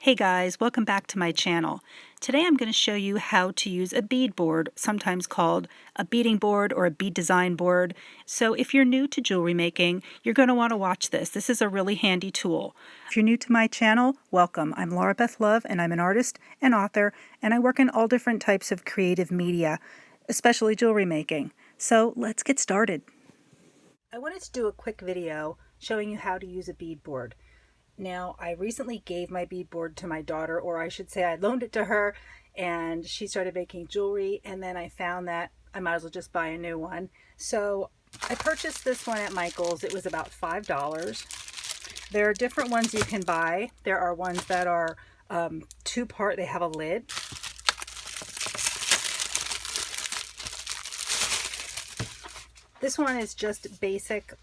Hey guys, welcome back to my channel. Today I'm going to show you how to use a bead board, sometimes called a beading board or a bead design board. So if you're new to jewelry making, you're going to want to watch this. This is a really handy tool. If you're new to my channel, welcome. I'm Laura Beth Love and I'm an artist and author, and I work in all different types of creative media, especially jewelry making. So let's get started. I wanted to do a quick video showing you how to use a bead board. Now, I recently gave my bead board to my daughter, or I should say I loaned it to her, and she started making jewelry, and then I found that I might as well just buy a new one. So I purchased this one at Michael's. It was about $5. There are different ones you can buy. There are ones that are two-part. They have a lid. This one is just basic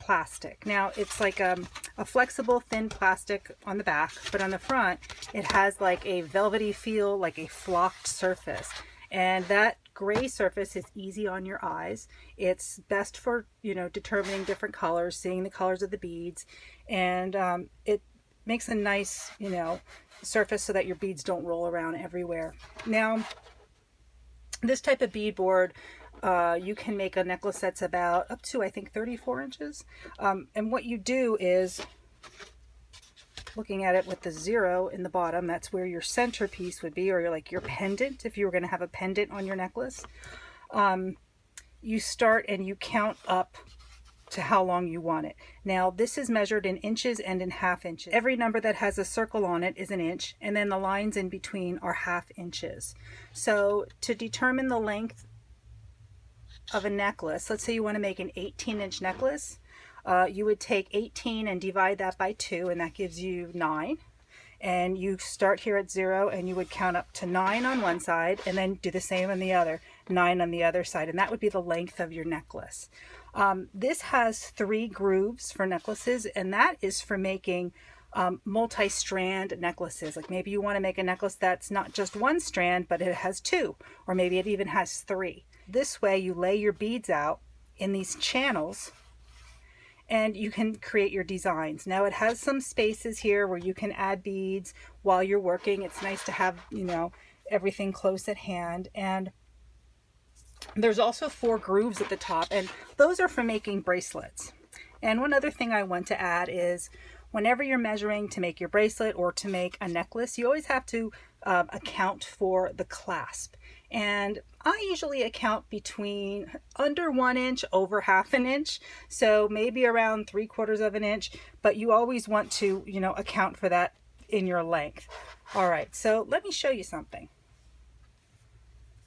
plastic. Now it's like a flexible thin plastic on the back, but on the front it has like a velvety feel, like a flocked surface, and that gray surface is easy on your eyes. It's best for, you know, determining different colors, seeing the colors of the beads, and it makes a nice, you know, surface so that your beads don't roll around everywhere. Now this type of bead board, you can make a necklace that's about up to, I think, 34 inches. And what you do is, looking at it with the 0 in the bottom, that's where your centerpiece would be, or like your pendant, if you were going to have a pendant on your necklace. You start and you count up to how long you want it. Now this is measured in inches and in half inches. Every number that has a circle on it is an inch, and then the lines in between are half inches. So to determine the length of a necklace, let's say you want to make an 18-inch necklace, you would take 18 and divide that by 2, and that gives you 9. And you start here at 0 and you would count up to 9 on one side and then do the same on the other, 9 on the other side, and that would be the length of your necklace. This has 3 grooves for necklaces, and that is for making multi-strand necklaces. Like maybe you want to make a necklace that's not just one strand, but it has 2, or maybe it even has 3. This way you lay your beads out in these channels and you can create your designs. Now it has some spaces here where you can add beads while you're working. It's nice to have, you know, everything close at hand. And there's also 4 grooves at the top, and those are for making bracelets. And one other thing I want to add is, whenever you're measuring to make your bracelet or to make a necklace, you always have to account for the clasp. And I usually account between under 1 inch, over half an inch, so maybe around 3/4 of an inch, but you always want to, you know, account for that in your length. All right, so let me show you something.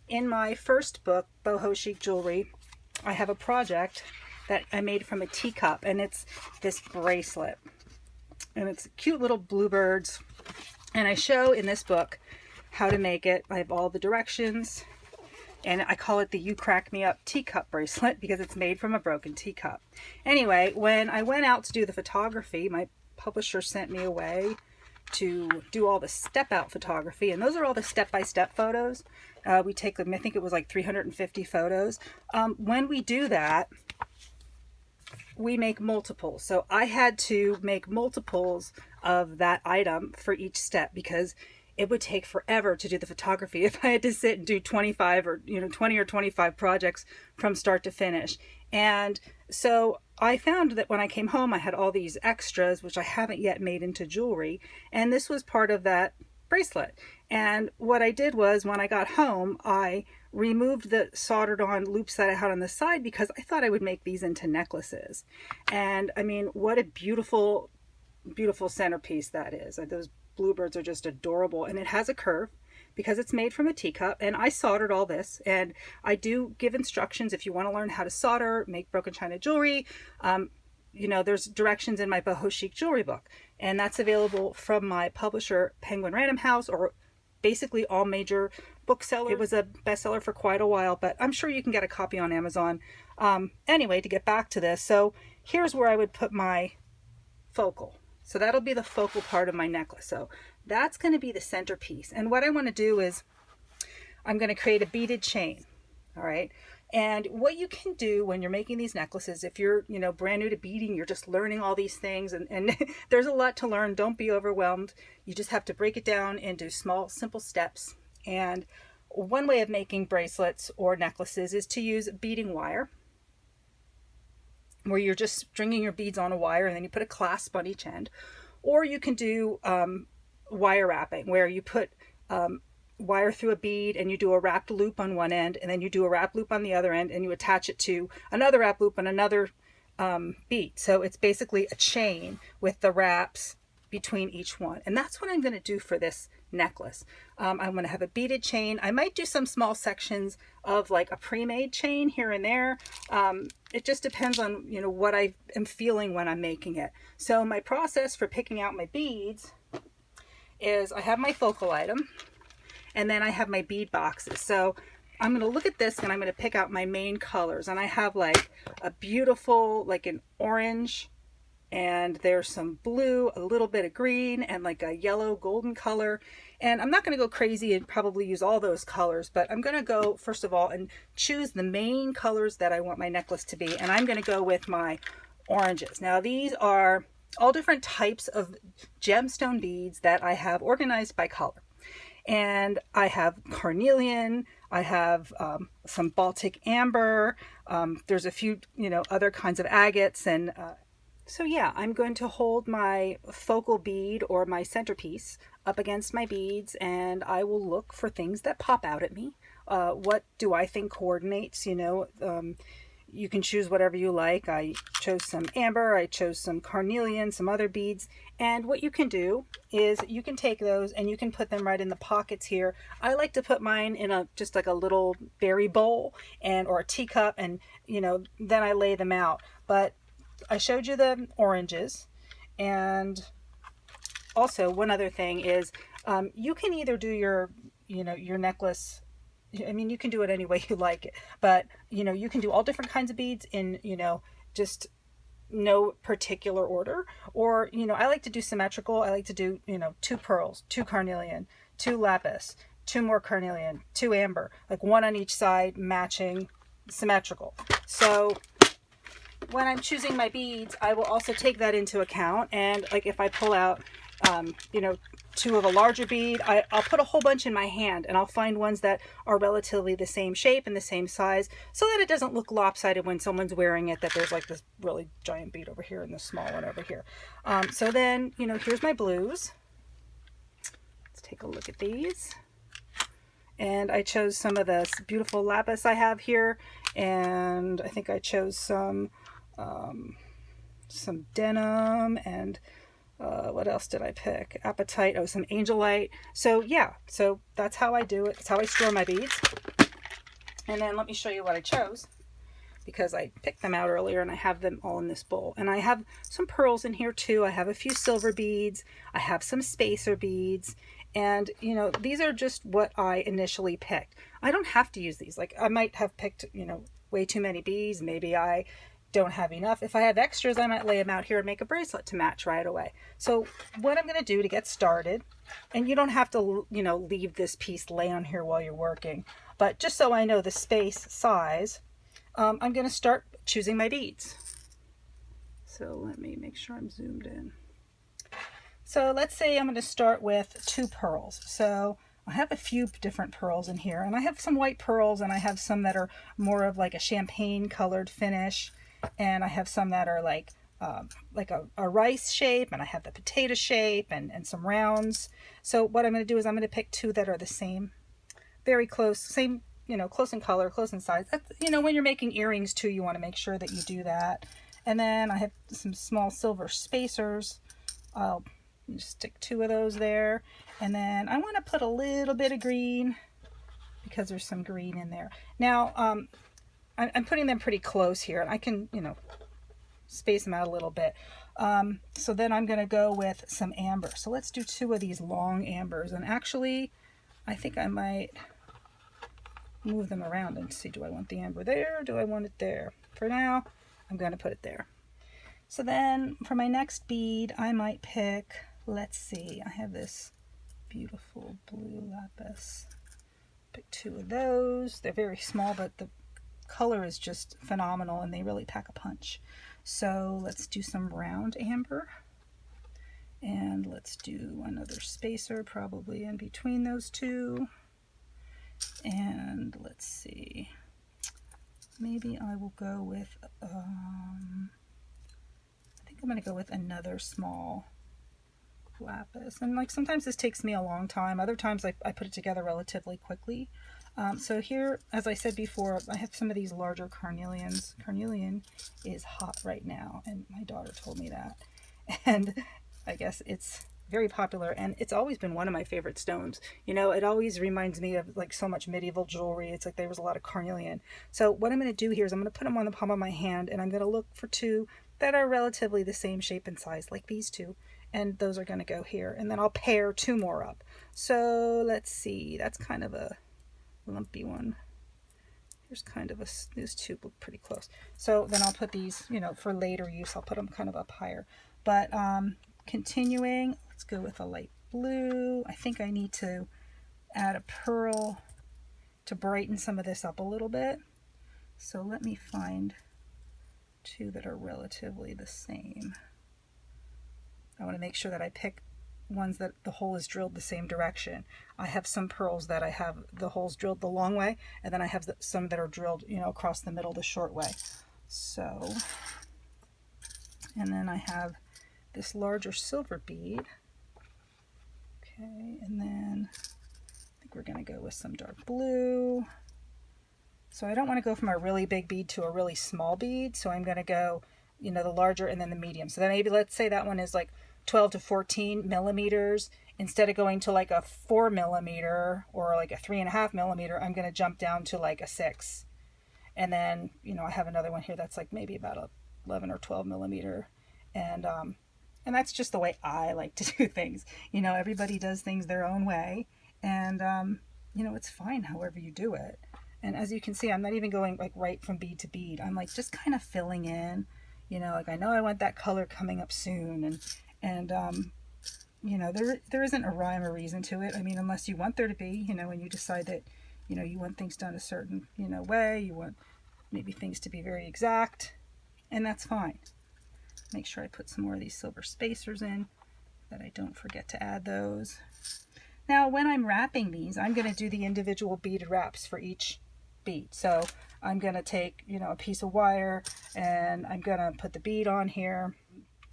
In my first book, Boho Chic Jewelry, I have a project that I made from a teacup, and it's this bracelet. And it's cute little bluebirds. And I show in this book how to make it. I have all the directions. And I call it the You Crack Me Up teacup bracelet because it's made from a broken teacup. Anyway, when I went out to do the photography, my publisher sent me away to do all the step-out photography. And those are all the step-by-step photos. We take them, I think it was like 350 photos. When we do that, we make multiples. So I had to make multiples of that item for each step because it would take forever to do the photography if I had to sit and do 25 or 20 or 25 projects from start to finish. And so I found that when I came home, I had all these extras, which I haven't yet made into jewelry. And this was part of that bracelet. And what I did was, when I got home, I removed the soldered on loops that I had on the side because I thought I would make these into necklaces. And I mean, what a beautiful, beautiful centerpiece that is. Those bluebirds are just adorable, and it has a curve because it's made from a teacup. And I soldered all this, and I do give instructions if you want to learn how to solder, make broken china jewelry. You know, there's directions in my Boho Chic Jewelry book, and that's available from my publisher, Penguin Random House, or basically all major booksellers. It was a bestseller for quite a while, but I'm sure you can get a copy on Amazon. Anyway, to get back to this, so here's where I would put my focal. So that'll be the focal part of my necklace. So that's going to be the centerpiece. And what I want to do is, I'm going to create a beaded chain. All right. And what you can do when you're making these necklaces, if you're, brand new to beading, you're just learning all these things, and there's a lot to learn. Don't be overwhelmed. You just have to break it down into small, simple steps. And one way of making bracelets or necklaces is to use beading wire, where you're just stringing your beads on a wire and then you put a clasp on each end. Or you can do wire wrapping, where you put wire through a bead and you do a wrapped loop on one end, and then you do a wrapped loop on the other end, and you attach it to another wrapped loop on another bead. So it's basically a chain with the wraps between each one. And that's what I'm going to do for this necklace. I'm going to have a beaded chain. I might do some small sections of like a pre-made chain here and there. It just depends on, what I am feeling when I'm making it. So my process for picking out my beads is I have my focal item, and then I have my bead boxes. So I'm going to look at this and I'm going to pick out my main colors. And I have like a beautiful, like an orange, and there's some blue, a little bit of green, and like a yellow golden color. And I'm not going to go crazy and probably use all those colors, but I'm going to go first of all and choose the main colors that I want my necklace to be. And I'm going to go with my oranges. Now these are all different types of gemstone beads that I have organized by color. And I have carnelian, I have some Baltic amber, there's a few, other kinds of agates. And so yeah, I'm going to hold my focal bead or my centerpiece up against my beads, and I will look for things that pop out at me. What do I think coordinates? You can choose whatever you like. I chose some amber, I chose some carnelian, some other beads. And what you can do is you can take those and you can put them right in the pockets here. I like to put mine in just like a little berry bowl or a teacup, and then I lay them out. But I showed you the oranges, and also one other thing is you can either do your necklace. I mean, you can do it any way you like it, but you can do all different kinds of beads in just no particular order. Or I like to do symmetrical. I like to do 2 pearls, 2 carnelian, 2 lapis, 2 more carnelian, 2 amber, like one on each side, matching, symmetrical. So when I'm choosing my beads, I will also take that into account. And like if I pull out 2 of a larger bead, I'll put a whole bunch in my hand, and I'll find ones that are relatively the same shape and the same size, so that it doesn't look lopsided when someone's wearing it, that there's like this really giant bead over here and this small one over here. So then, here's my blues. Let's take a look at these. And I chose some of this beautiful lapis I have here, and I think I chose some denim, and what else did I pick? Apatite. Oh, some angelite. So yeah, so that's how I do it. That's how I store my beads. And then let me show you what I chose, because I picked them out earlier and I have them all in this bowl. And I have some pearls in here too. I have a few silver beads. I have some spacer beads. And these are just what I initially picked. I don't have to use these. Like I might have picked, way too many beads. Maybe I don't have enough. If I have extras, I might lay them out here and make a bracelet to match right away. So what I'm going to do to get started, and you don't have to, leave this piece lay on here while you're working, but just so I know the space size, I'm going to start choosing my beads. So let me make sure I'm zoomed in. So let's say I'm going to start with 2 pearls. So I have a few different pearls in here, and I have some white pearls, and I have some that are more of like a champagne colored finish, and I have some that are like a rice shape, and I have the potato shape, and some rounds. So what I'm going to do is I'm going to pick 2 that are the same, very close, same, close in color, close in size. That's, when you're making earrings too, you want to make sure that you do that. And then I have some small silver spacers. I'll just stick 2 of those there. And then I want to put a little bit of green, because there's some green in there. Now, I'm putting them pretty close here, and I can, space them out a little bit. So then I'm going to go with some amber. So let's do 2 of these long ambers. And actually, I think I might move them around and see, do I want the amber there? Do I want it there? For now, I'm going to put it there. So then for my next bead, I might pick, let's see, I have this beautiful blue lapis. Pick 2 of those. They're very small, but color is just phenomenal, and they really pack a punch. So let's do some round amber, and let's do another spacer probably in between those two. And let's see, maybe I will go with I think I'm going to go with another small lapis. And like sometimes this takes me a long time, other times I put it together relatively quickly. So here, as I said before, I have some of these larger carnelians. Carnelian is hot right now, and my daughter told me that. And I guess it's very popular, and it's always been one of my favorite stones. You know, it always reminds me of like so much medieval jewelry. It's like there was a lot of carnelian. So what I'm going to do here is I'm going to put them on the palm of my hand, and I'm going to look for two that are relatively the same shape and size, like these two. And those are going to go here, and then I'll pair two more up. So let's see, that's kind of a lumpy one. Here's kind of these two look pretty close. So then I'll put these, you know, for later use, I'll put them kind of up higher. But continuing, let's go with a light blue. I think I need to add a pearl to brighten some of this up a little bit. So let me find two that are relatively the same. I want to make sure that I pick ones that the hole is drilled the same direction. I have some pearls that I have the holes drilled the long way, and then I have some that are drilled, you know, across the middle the short way. So, and then I have this larger silver bead. Okay, and then I think we're going to go with some dark blue. So I don't want to go from a really big bead to a really small bead, so I'm going to go, you know, the larger and then the medium. So then maybe let's say that one is like 12 to 14 millimeters. Instead of going to like a 4 millimeter or like a 3.5 millimeter, I'm going to jump down to like a 6. And then, you know, I have another one here that's like maybe about a 11 or 12 millimeter. And that's just the way I like to do things. You know, everybody does things their own way. And, you know, it's fine however you do it. And as you can see, I'm not even going like right from bead to bead. I'm like just kind of filling in, you know, like I know I want that color coming up soon. And you know, there isn't a rhyme or reason to it. I mean, unless you want there to be, you know, when you decide that, you know, you want things done a certain, you know, way, you want maybe things to be very exact, and that's fine. Make sure I put some more of these silver spacers in, that I don't forget to add those. Now, when I'm wrapping these, I'm going to do the individual beaded wraps for each bead. So I'm going to take, you know, a piece of wire, and I'm going to put the bead on here.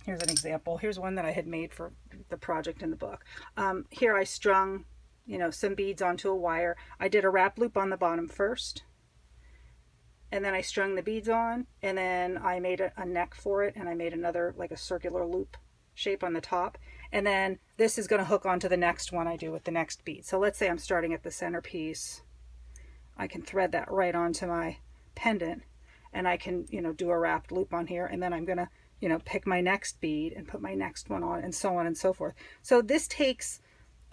Here's an example. Here's one that I had made for the project in the book. Here I strung, you know, some beads onto a wire. I did a wrap loop on the bottom first, and then I strung the beads on, and then I made a neck for it, and I made another like a circular loop shape on the top. And then this is going to hook onto the next one I do with the next bead. So let's say I'm starting at the centerpiece. I can thread that right onto my pendant, and I can, you know, do a wrapped loop on here, and then I'm going to, you know, pick my next bead and put my next one on, and so on and so forth. So this takes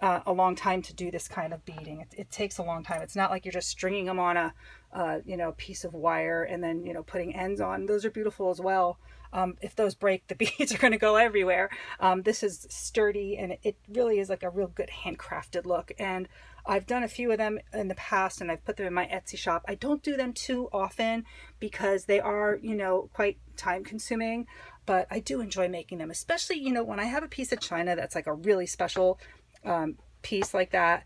a long time to do this kind of beading. It takes a long time. It's not like you're just stringing them on a you know, piece of wire and then, you know, putting ends on. Those are beautiful as well. If those break, the beads are going to go everywhere. This is sturdy, and it really is like a real good handcrafted look. And I've done a few of them in the past, and I've put them in my Etsy shop. I don't do them too often because they are, you know, quite time consuming, but I do enjoy making them, especially, you know, when I have a piece of china that's like a really special piece like that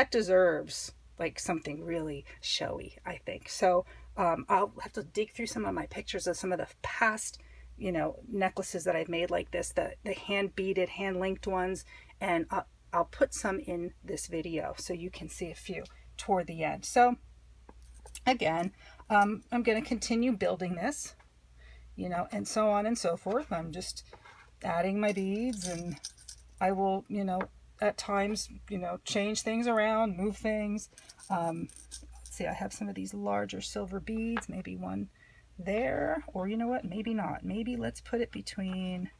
deserves like something really showy, I think. So I'll have to dig through some of my pictures of some of the past, you know, necklaces that I've made like this, the hand beaded, hand linked ones, and I'll put some in this video so you can see a few toward the end. So again, I'm going to continue building this, you know, and so on and so forth. I'm just adding my beads, and I will, you know, at times, you know, change things around, move things. Let's see, I have some of these larger silver beads, maybe one there, or you know what, maybe not. Maybe let's put it between,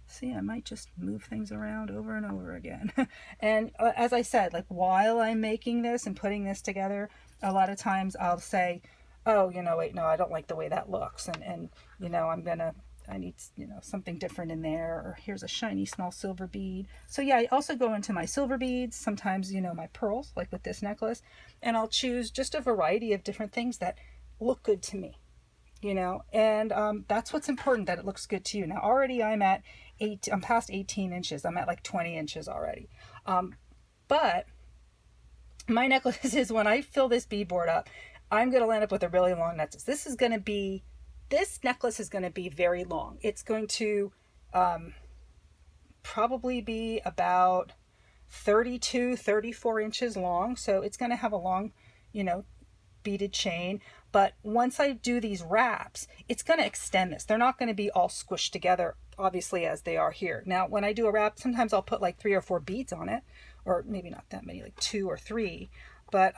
see, I might just move things around over and over again. And as I said, like while I'm making this and putting this together, a lot of times I'll say, oh, you know, wait, no, I don't like the way that looks. And you know, I need, you know, something different in there, or here's a shiny small silver bead. So yeah, I also go into my silver beads, sometimes, you know, my pearls, like with this necklace, and I'll choose just a variety of different things that look good to me, you know, and that's what's important, that it looks good to you. Now already I'm past 18 inches. I'm at like 20 inches already. But my necklaces, when I fill this beadboard up, I'm going to end up with a really long necklace. This necklace is going to be very long. It's going to probably be about 32, 34 inches long. So it's going to have a long, you know, beaded chain. But once I do these wraps, it's going to extend this. They're not going to be all squished together, obviously, as they are here. Now, when I do a wrap, sometimes I'll put like 3 or 4 beads on it, or maybe not that many, like 2 or 3. But,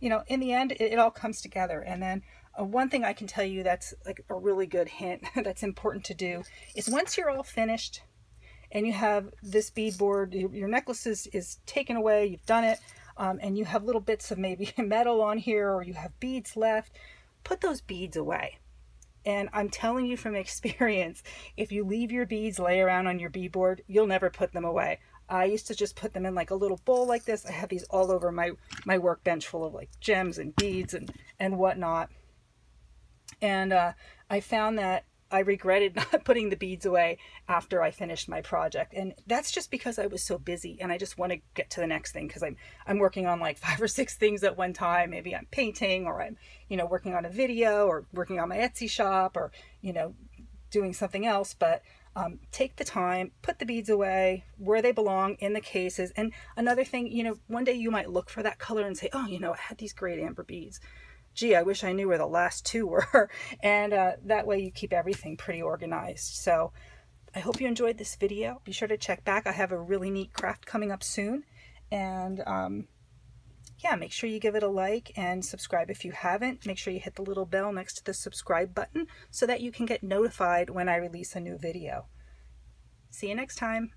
you know, in the end, it all comes together. And then one thing I can tell you that's like a really good hint that's important to do is once you're all finished and you have this beadboard, your necklace is taken away, you've done it, and you have little bits of maybe metal on here, or you have beads left, put those beads away. And I'm telling you from experience, if you leave your beads lay around on your beadboard, you'll never put them away. I used to just put them in like a little bowl like this. I have these all over my workbench full of like gems and beads and whatnot. And I found that I regretted not putting the beads away after I finished my project. And that's just because I was so busy and I just want to get to the next thing, because I'm working on like 5 or 6 things at one time. Maybe I'm painting, or I'm, you know, working on a video, or working on my Etsy shop, or, you know, doing something else. But take the time, put the beads away where they belong, in the cases. And another thing, you know, one day you might look for that color and say, oh, you know, I had these great amber beads. Gee, I wish I knew where the last 2 were. And that way you keep everything pretty organized. So I hope you enjoyed this video. Be sure to check back. I have a really neat craft coming up soon. And yeah, make sure you give it a like and subscribe if you haven't. Make sure you hit the little bell next to the subscribe button so that you can get notified when I release a new video. See you next time.